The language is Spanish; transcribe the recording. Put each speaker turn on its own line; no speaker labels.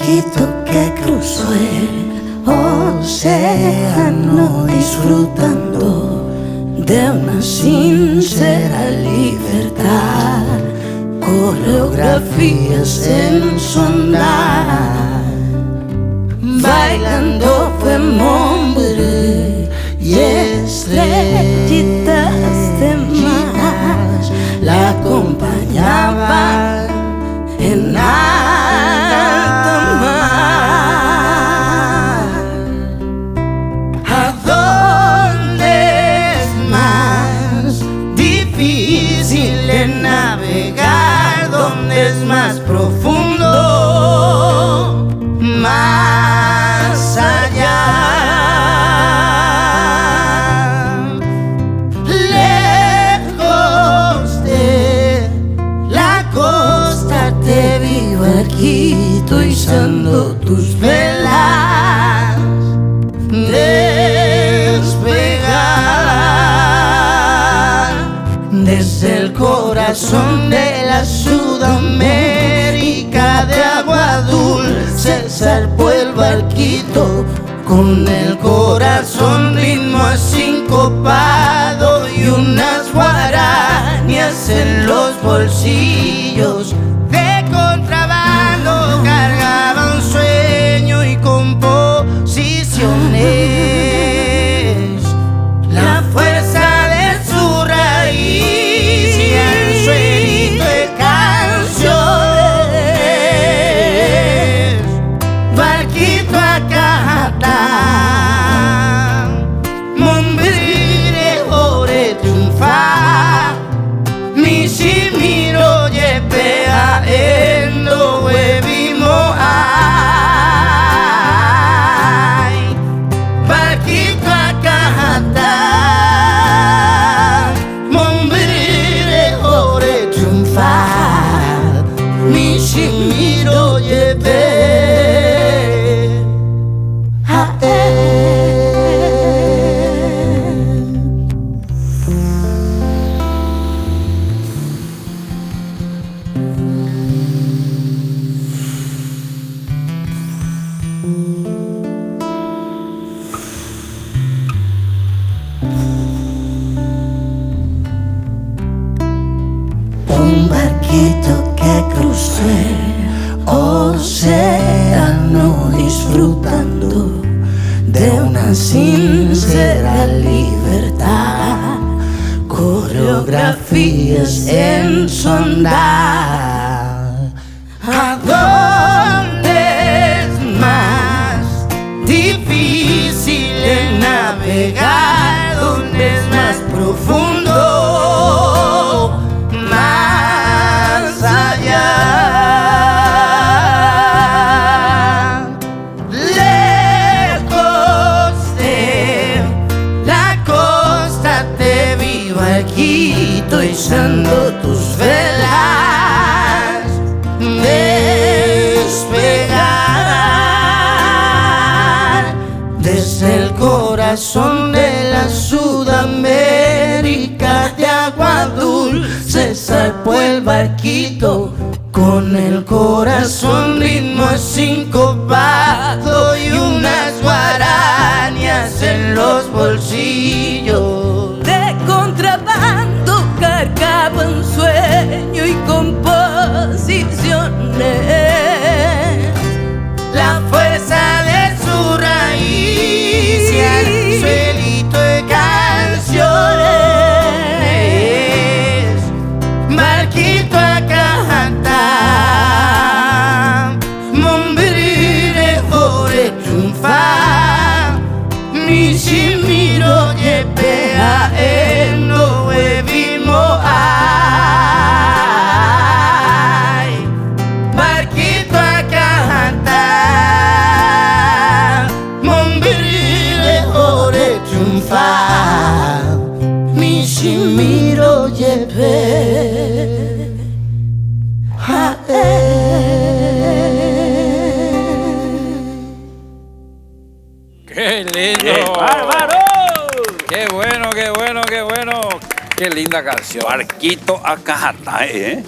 barquito que cruzó el océano disfrutando de una sincera libertad, coreografías en su andar. Bailando fue hombre y estrellitas de mar la acompañaban en alta mar. ¿A dónde es más difícil de navegar? ¿Dónde es más profundo? Más allá. Lejos de la costa te vi, barquito, izando tus velas. Despegar desde el corazón de la Sudamérica de agua dulce, zarpó el barquito con el corazón ritmo asincopado y unas guarañas en los bolsillos. De contrabando cargaba un sueño y composiciones, la fuerza de su raíz y anzuelito de canciones. Barquito a Cajatán, Mombrire ore triunfa, Mishimiro yepea endo webimo ay. Barquito a Cajatán, Mombrire ore triunfa, Mishimiro yepea. Un barquito que cruzó el océano disfrutando de una sincera libertad, coreografías en su andar. ¿A dónde es más difícil de navegar? ¿Dónde es más profundo? Más allá. Lejos de la costa te vi, barquito, izando tus velas. Despegar desde el corazón de la Sudamérica de agua dulce, zarpó el barquito con el corazón ritmo asincopado y unas guarañas en los bolsillos. De contrabando cargaba un sueño y composiciones, la fuerza de su raíz y anzuelito de canciones. Barquito a Cajatán, Mombrire ore triunfa, Mishimiro yepea endo webimo ay. Barquito a Cajatán, Mombrire ore triunfa, Mishimiro yepea
¡Qué lindo!
¡Qué bárbaro!
¡Qué bueno, qué bueno, qué bueno! ¡Qué linda canción!
Barquito a Cajatán, ¿eh?